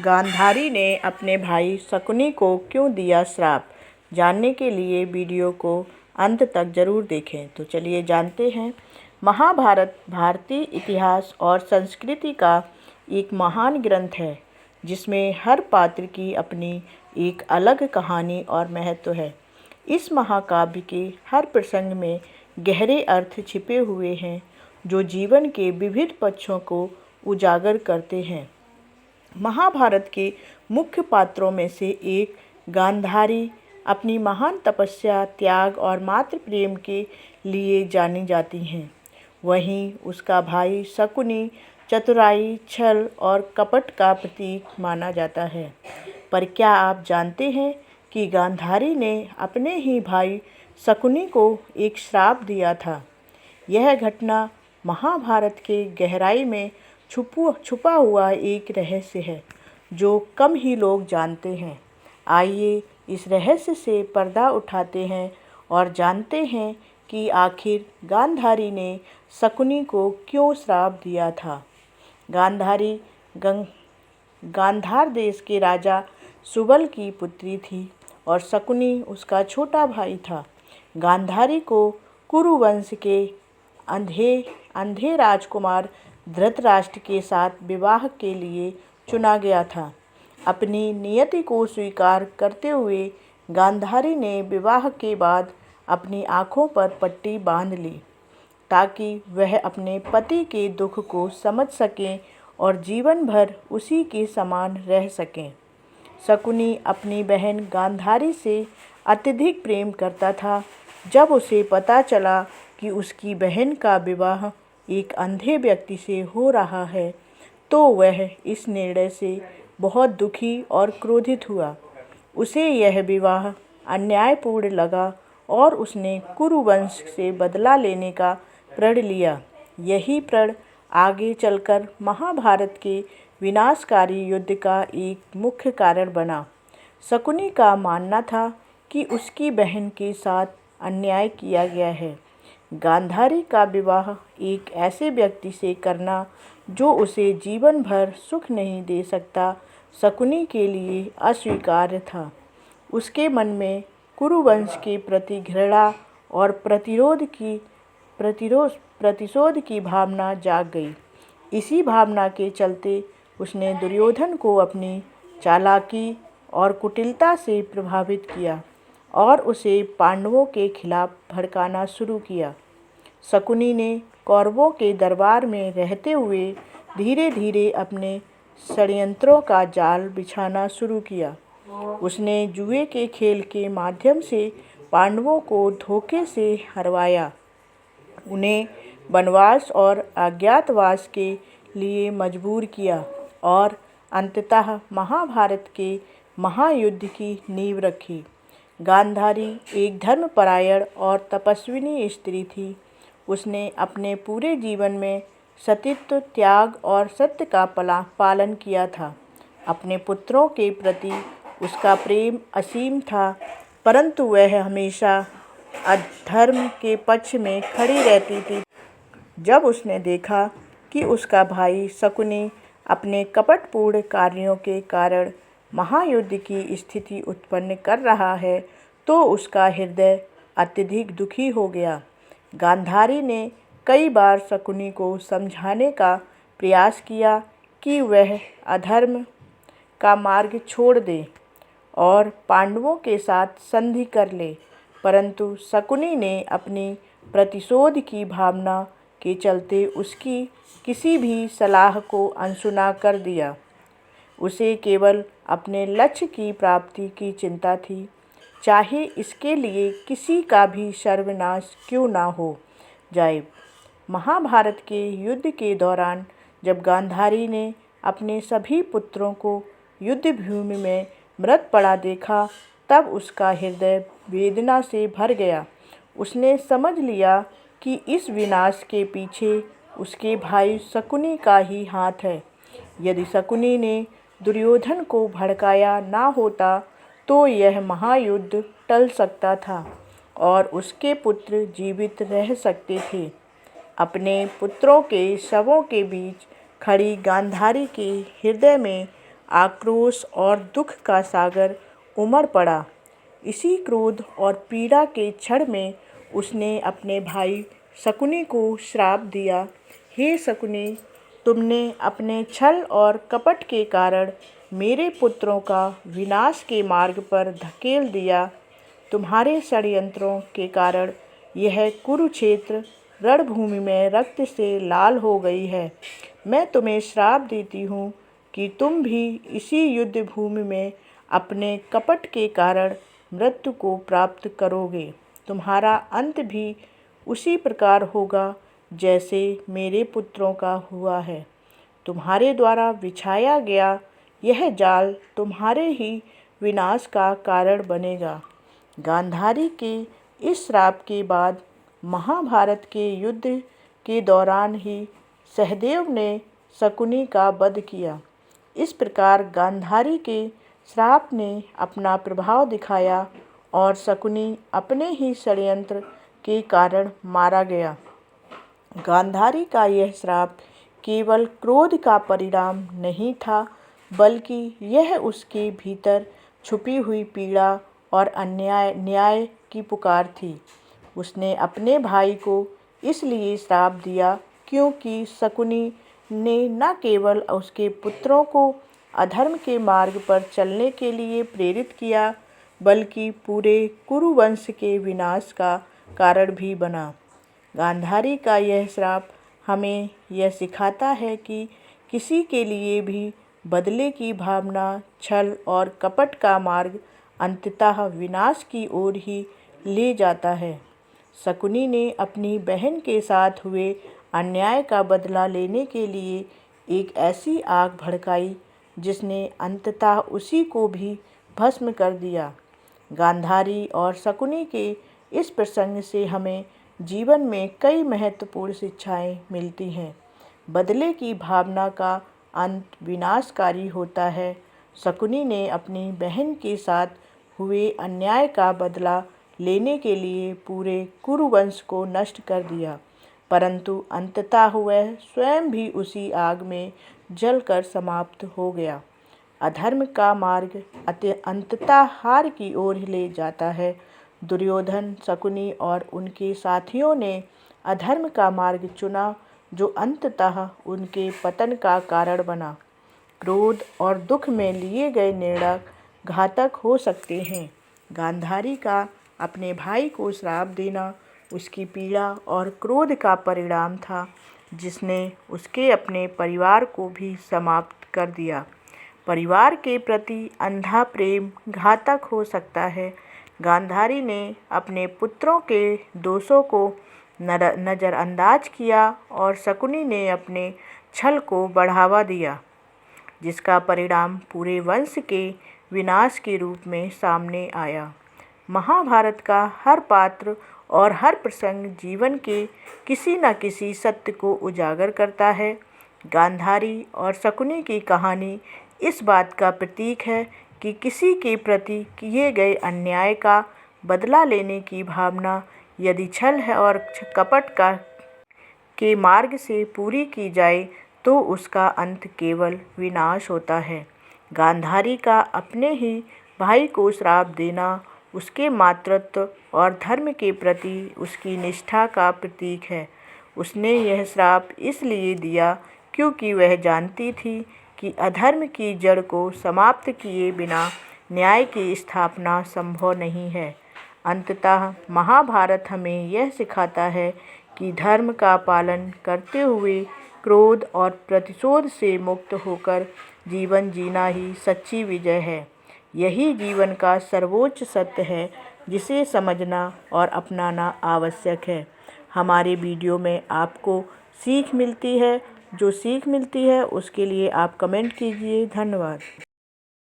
गांधारी ने अपने भाई शकुनी को क्यों दिया श्राप? जानने के लिए वीडियो को अंत तक जरूर देखें। तो चलिए जानते हैं। महाभारत भारतीय इतिहास और संस्कृति का एक महान ग्रंथ है, जिसमें हर पात्र की अपनी एक अलग कहानी और महत्व है। इस महाकाव्य के हर प्रसंग में गहरे अर्थ छिपे हुए हैं, जो जीवन के विविध पक्षों को उजागर करते हैं। महाभारत के मुख्य पात्रों में से एक गांधारी अपनी महान तपस्या, त्याग और मातृ प्रेम के लिए जानी जाती हैं। वहीं उसका भाई शकुनी चतुराई, छल और कपट का प्रतीक माना जाता है। पर क्या आप जानते हैं कि गांधारी ने अपने ही भाई शकुनी को एक श्राप दिया था? यह घटना महाभारत के गहराई में छुपा हुआ एक रहस्य है, जो कम ही लोग जानते हैं। आइए इस रहस्य से पर्दा उठाते हैं और जानते हैं कि आखिर गांधारी ने शकुनी को क्यों श्राप दिया था। गांधारी गांधार देश के राजा सुबल की पुत्री थी और शकुनी उसका छोटा भाई था। गांधारी को कुरु वंश के अंधे राजकुमार धृतराष्ट्र के साथ विवाह के लिए चुना गया था। अपनी नियति को स्वीकार करते हुए गांधारी ने विवाह के बाद अपनी आँखों पर पट्टी बांध ली, ताकि वह अपने पति के दुख को समझ सकें और जीवन भर उसी के समान रह सकें। शकुनी अपनी बहन गांधारी से अत्यधिक प्रेम करता था। जब उसे पता चला कि उसकी बहन का विवाह एक अंधे व्यक्ति से हो रहा है, तो वह इस निर्णय से बहुत दुखी और क्रोधित हुआ। उसे यह विवाह अन्यायपूर्ण लगा और उसने कुरु वंश से बदला लेने का प्रण लिया। यही प्रण आगे चलकर महाभारत के विनाशकारी युद्ध का एक मुख्य कारण बना। शकुनी का मानना था कि उसकी बहन के साथ अन्याय किया गया है। गांधारी का विवाह एक ऐसे व्यक्ति से करना जो उसे जीवन भर सुख नहीं दे सकता, शकुनी के लिए अस्वीकार्य था। उसके मन में कुरुवंश के प्रति घृणा और प्रतिशोध की भावना जाग गई। इसी भावना के चलते उसने दुर्योधन को अपनी चालाकी और कुटिलता से प्रभावित किया और उसे पांडवों के खिलाफ भड़काना शुरू किया। शकुनी ने कौरवों के दरबार में रहते हुए धीरे धीरे अपने षड्यंत्रों का जाल बिछाना शुरू किया। उसने जुए के खेल के माध्यम से पांडवों को धोखे से हरवाया, उन्हें वनवास और अज्ञातवास के लिए मजबूर किया और अंततः महाभारत के महायुद्ध की नींव रखी। गांधारी एक धर्मपरायण और तपस्विनी स्त्री थी। उसने अपने पूरे जीवन में सतीत्व, त्याग और सत्य का पालन किया था। अपने पुत्रों के प्रति उसका प्रेम असीम था, परंतु वह हमेशा अधर्म के पक्ष में खड़ी रहती थी। जब उसने देखा कि उसका भाई शकुनी अपने कपटपूर्ण कार्यों के कारण महायुद्ध की स्थिति उत्पन्न कर रहा है, तो उसका हृदय अत्यधिक दुखी हो गया। गांधारी ने कई बार शकुनी को समझाने का प्रयास किया कि वह अधर्म का मार्ग छोड़ दे और पांडवों के साथ संधि कर ले, परंतु शकुनी ने अपनी प्रतिशोध की भावना के चलते उसकी किसी भी सलाह को अनसुना कर दिया। उसे केवल अपने लक्ष्य की प्राप्ति की चिंता थी, चाहे इसके लिए किसी का भी सर्वनाश क्यों ना हो जाए। महाभारत के युद्ध के दौरान जब गांधारी ने अपने सभी पुत्रों को युद्ध भूमि में मृत पड़ा देखा, तब उसका हृदय वेदना से भर गया। उसने समझ लिया कि इस विनाश के पीछे उसके भाई शकुनी का ही हाथ है। यदि शकुनी ने दुर्योधन को भड़काया ना होता, तो यह महायुद्ध टल सकता था और उसके पुत्र जीवित रह सकते थे। अपने पुत्रों के शवों के बीच खड़ी गांधारी के हृदय में आक्रोश और दुख का सागर उमड़ पड़ा। इसी क्रोध और पीड़ा के क्षण में उसने अपने भाई शकुनी को श्राप दिया, हे शकुनी, तुमने अपने छल और कपट के कारण मेरे पुत्रों का विनाश के मार्ग पर धकेल दिया। तुम्हारे षड्यंत्रों के कारण यह कुरुक्षेत्र रणभूमि में रक्त से लाल हो गई है। मैं तुम्हें श्राप देती हूँ कि तुम भी इसी युद्ध भूमि में अपने कपट के कारण मृत्यु को प्राप्त करोगे। तुम्हारा अंत भी उसी प्रकार होगा जैसे मेरे पुत्रों का हुआ है। तुम्हारे द्वारा बिछाया गया यह जाल तुम्हारे ही विनाश का कारण बनेगा। गांधारी के इस श्राप के बाद महाभारत के युद्ध के दौरान ही सहदेव ने शकुनी का वध किया। इस प्रकार गांधारी के श्राप ने अपना प्रभाव दिखाया और शकुनी अपने ही षड्यंत्र के कारण मारा गया। गांधारी का यह श्राप केवल क्रोध का परिणाम नहीं था, बल्कि यह उसके भीतर छुपी हुई पीड़ा और न्याय की पुकार थी। उसने अपने भाई को इसलिए श्राप दिया क्योंकि शकुनी ने न केवल उसके पुत्रों को अधर्म के मार्ग पर चलने के लिए प्रेरित किया, बल्कि पूरे कुरुवंश के विनाश का कारण भी बना। गांधारी का यह श्राप हमें यह सिखाता है कि किसी के लिए भी बदले की भावना, छल और कपट का मार्ग अंततः विनाश की ओर ही ले जाता है। शकुनी ने अपनी बहन के साथ हुए अन्याय का बदला लेने के लिए एक ऐसी आग भड़काई जिसने अंततः उसी को भी भस्म कर दिया। गांधारी और शकुनी के इस प्रसंग से हमें जीवन में कई महत्वपूर्ण शिक्षाएं मिलती हैं। बदले की भावना का अंत विनाशकारी होता है। शकुनी ने अपनी बहन के साथ हुए अन्याय का बदला लेने के लिए पूरे कुरुवंश को नष्ट कर दिया, परंतु अंततः वह स्वयं भी उसी आग में जलकर समाप्त हो गया। अधर्म का मार्ग अंततः हार की ओर ले जाता है। दुर्योधन, शकुनी और उनके साथियों ने अधर्म का मार्ग चुना, जो अंततः उनके पतन का कारण बना। क्रोध और दुख में लिए गए निर्णय घातक हो सकते हैं। गांधारी का अपने भाई को श्राप देना उसकी पीड़ा और क्रोध का परिणाम था, जिसने उसके अपने परिवार को भी समाप्त कर दिया। परिवार के प्रति अंधा प्रेम घातक हो सकता है। गांधारी ने अपने पुत्रों के दोषों को नज़रअंदाज किया और शकुनी ने अपने छल को बढ़ावा दिया, जिसका परिणाम पूरे वंश के विनाश के रूप में सामने आया। महाभारत का हर पात्र और हर प्रसंग जीवन के किसी न किसी सत्य को उजागर करता है। गांधारी और शकुनी की कहानी इस बात का प्रतीक है कि किसी के प्रति किए गए अन्याय का बदला लेने की भावना यदि छल है और कपट के मार्ग से पूरी की जाए तो उसका अंत केवल विनाश होता है। गांधारी का अपने ही भाई को श्राप देना उसके मातृत्व और धर्म के प्रति उसकी निष्ठा का प्रतीक है। उसने यह श्राप इसलिए दिया क्योंकि वह जानती थी कि अधर्म की जड़ को समाप्त किए बिना न्याय की स्थापना संभव नहीं है। अंततः महाभारत हमें यह सिखाता है कि धर्म का पालन करते हुए क्रोध और प्रतिशोध से मुक्त होकर जीवन जीना ही सच्ची विजय है। यही जीवन का सर्वोच्च सत्य है, जिसे समझना और अपनाना आवश्यक है। हमारे वीडियो में आपको सीख मिलती है, जो सीख मिलती है उसके लिए आप कमेंट कीजिए। धन्यवाद।